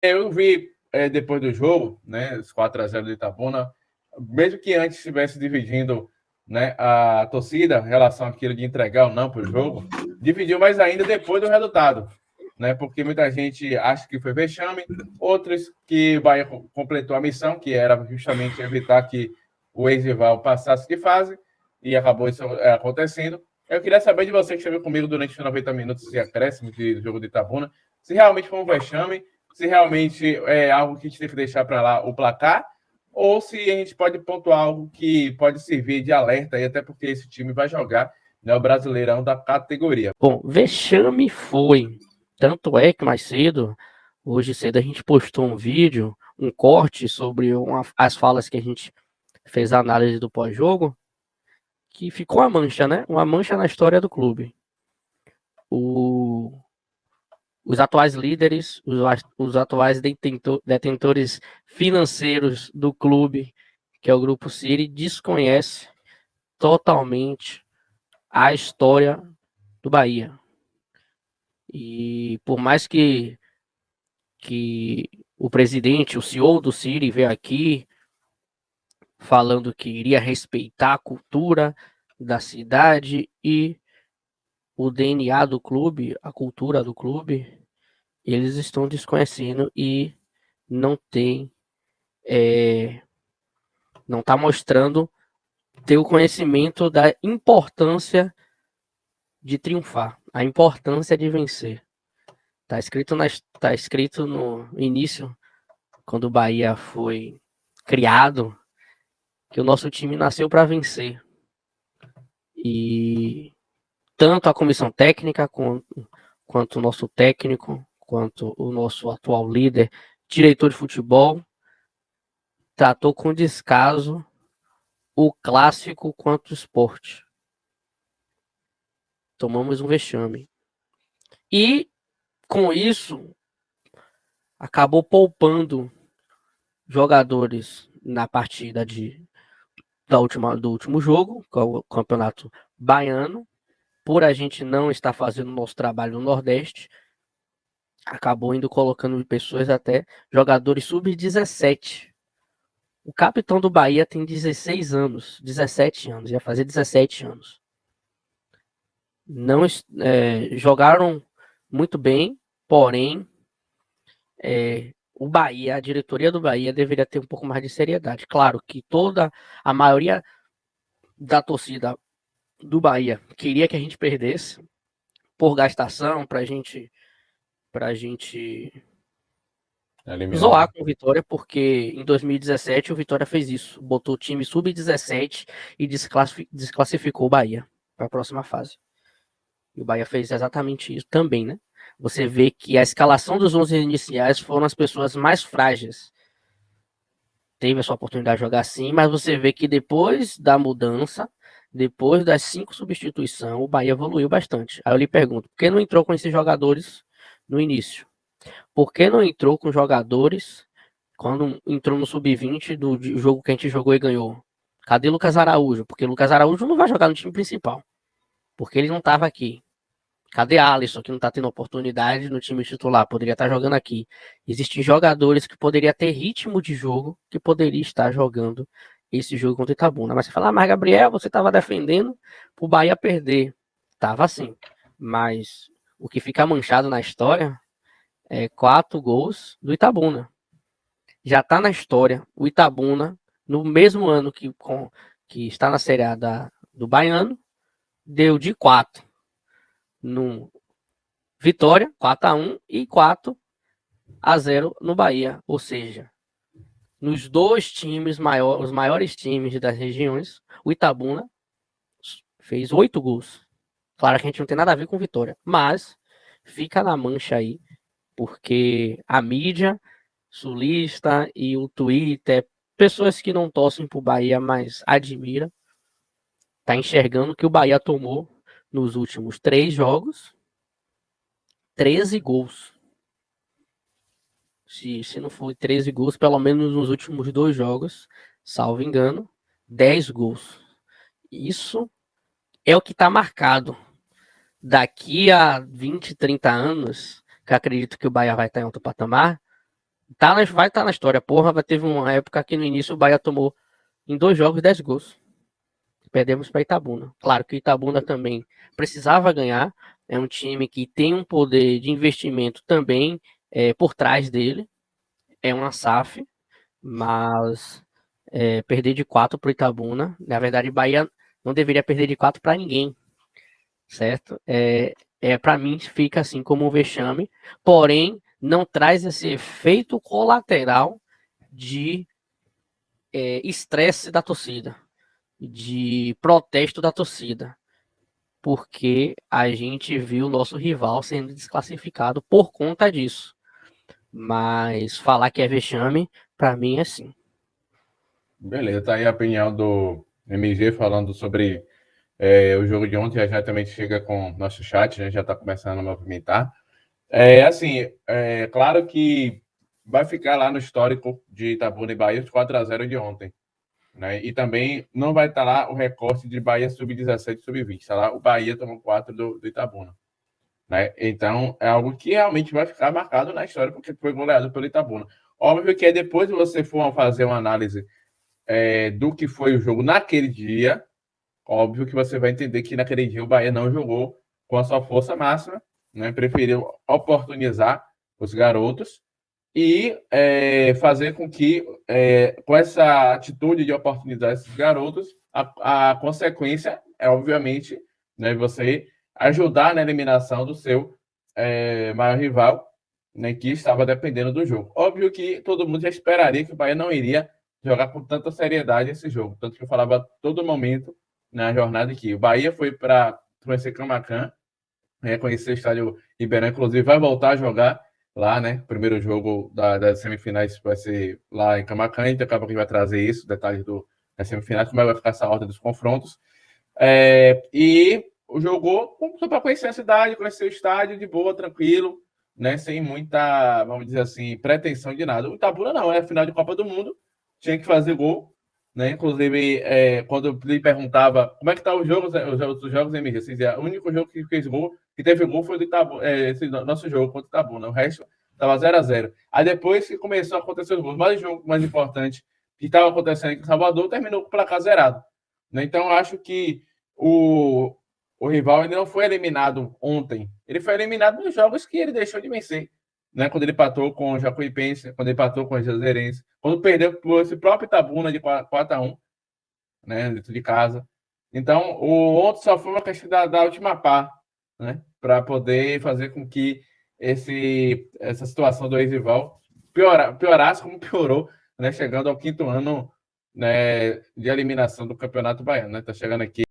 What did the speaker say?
Eu vi depois do jogo, né, os 4-0 do Itabuna, mesmo que antes estivesse dividindo, né, a torcida em relação àquilo de entregar ou não para o jogo, dividiu mais ainda depois do resultado, né, porque muita gente acha que foi vexame, outros que o Bahia completou a missão, que era justamente evitar que o ex-rival passasse de fase, e acabou isso acontecendo. Eu queria saber de você que esteve comigo durante os 90 minutos de acréscimo do jogo de Itabuna, se realmente foi um vexame, se realmente é algo que a gente tem que deixar para lá o placar, ou se a gente pode pontuar algo que pode servir de alerta, aí, até porque esse time vai jogar, né, o Brasileirão da categoria. Bom, vexame foi. Tanto é que mais cedo, hoje cedo, a gente postou um vídeo, um corte sobre as falas que a gente fez a análise do pós-jogo, que ficou uma mancha, né? Uma mancha na história do clube. O, os atuais líderes, os atuais detentores financeiros do clube, que é o Grupo City, desconhece totalmente a história do Bahia. E por mais que o presidente, o CEO do City veio aqui falando que iria respeitar a cultura da cidade e o DNA do clube, a cultura do clube, eles estão desconhecendo e não tem, não está mostrando ter o conhecimento da importância de triunfar, a importância de vencer. Tá escrito no início, quando o Bahia foi criado, que o nosso time nasceu para vencer. E tanto a comissão técnica quanto o nosso técnico, quanto o nosso atual líder, diretor de futebol, tratou com descaso o clássico quanto o esporte. Tomamos um vexame. E, com isso, acabou poupando jogadores na partida do último jogo, que é o Campeonato Baiano, por a gente não estar fazendo o nosso trabalho no Nordeste, acabou indo colocando pessoas até jogadores sub-17. O capitão do Bahia tem 16 anos, 17 anos, ia fazer 17 anos. Não jogaram muito bem, porém o Bahia, a diretoria do Bahia deveria ter um pouco mais de seriedade. Claro que toda a maioria da torcida do Bahia queria que a gente perdesse por gastação, pra gente Eliminar. zoar com o Vitória, porque em 2017 o Vitória fez isso. Botou o time sub-17 e desclassificou o Bahia para a próxima fase. E o Bahia fez exatamente isso também, né? Você vê que a escalação dos 11 iniciais foram as pessoas mais frágeis. Teve a sua oportunidade de jogar sim, mas você vê que depois da mudança, depois das 5 substituições, o Bahia evoluiu bastante. Aí eu lhe pergunto, por que não entrou com esses jogadores no início? Por que não entrou com jogadores quando entrou no sub-20 do jogo que a gente jogou e ganhou? Cadê Lucas Araújo? Porque Lucas Araújo não vai jogar no time principal, porque ele não estava aqui. Cadê Alisson, que não está tendo oportunidade no time titular? Poderia estar jogando aqui. Existem jogadores que poderiam ter ritmo de jogo, que poderia estar jogando esse jogo contra o Itabuna. Mas você fala, mas Gabriel, você estava defendendo para o Bahia perder. Tava assim. Mas o que fica manchado na história é 4 gols do Itabuna. Já está na história. O Itabuna, no mesmo ano que está na Série A do Baiano, deu de 4 no Vitória, 4-1 e 4-0 no Bahia. Ou seja, nos dois times os maiores times das regiões, o Itabuna fez 8 gols. Claro que a gente não tem nada a ver com Vitória, mas fica na mancha aí, porque a mídia sulista e o Twitter, pessoas que não torcem pro Bahia, mas admiram, tá enxergando que o Bahia tomou nos últimos 3 jogos 13 gols. Se não for 13 gols, pelo menos nos últimos 2 jogos, salvo engano, 10 gols. Isso é o que está marcado. Daqui a 20, 30 anos, que acredito que o Bahia vai estar em outro patamar, vai estar na história. Porra, teve uma época que no início o Bahia tomou em 2 jogos 10 gols. Perdemos para Itabuna. Claro que Itabuna também precisava ganhar. É um time que tem um poder de investimento também por trás dele. É uma SAF, mas perder de 4 para Itabuna. Na verdade, Bahia não deveria perder de 4 para ninguém, certo? Para mim fica assim como um vexame, porém não traz esse efeito colateral de estresse da torcida, de protesto da torcida, porque a gente viu o nosso rival sendo desclassificado por conta disso. Mas falar que é vexame, para mim é sim. Beleza, tá aí a opinião do MG falando sobre o jogo de ontem. Já também chega com nosso chat, né? Já está começando a movimentar. Assim, claro que vai ficar lá no histórico de Itabuna e Bahia os 4-0 de ontem. Né? E também não vai estar lá o recorte de Bahia sub-17 sub-20. Está lá o Bahia tomou 4 do Itabuna. Né? Então, é algo que realmente vai ficar marcado na história, porque foi goleado pelo Itabuna. Óbvio que depois de você for fazer uma análise do que foi o jogo naquele dia, óbvio que você vai entender que naquele dia o Bahia não jogou com a sua força máxima, né? Preferiu oportunizar os garotos e fazer com que, com essa atitude de oportunizar esses garotos, a consequência é, obviamente, né, você ajudar na eliminação do seu maior rival, né, que estava dependendo do jogo. Óbvio que todo mundo já esperaria que o Bahia não iria jogar com tanta seriedade esse jogo, tanto que eu falava a todo momento na jornada que o Bahia foi para conhecer Camacan, conhecer o estádio Ribeirão, inclusive vai voltar a jogar lá, né? O primeiro jogo das semifinais vai ser lá em Camacan, então acaba que vai trazer isso, detalhes das semifinais, como vai ficar essa ordem dos confrontos. E jogou só para conhecer a cidade, conhecer o estádio de boa, tranquilo, né? Sem muita, vamos dizer assim, pretensão de nada. O Itabuna não, é final de Copa do Mundo, tinha que fazer gol, né? Inclusive, quando eu lhe perguntava como é que tá os jogos, os jogos MG, vocês diziam, o único jogo que fez gol, que teve gol foi do Itabuna, esse nosso jogo contra o Itabuna, o resto estava 0-0. Aí depois que começou a acontecer os gols, mas o jogo mais importante que estava acontecendo aqui em Salvador terminou com o placar zerado. Né? Então, acho que o rival ainda não foi eliminado ontem. Ele foi eliminado nos jogos que ele deixou de vencer. Né? Quando ele empatou com o Jacuipense, quando ele empatou com o Juazeirense, quando perdeu por esse próprio Itabuna de 4-1, né? Dentro de casa. Então, o ontem só foi uma questão da última pá, né? Para poder fazer com que essa situação do ex-rival piorasse como piorou, né? Chegando ao 5º ano, né, de eliminação do Campeonato Baiano. Né? Tá chegando aqui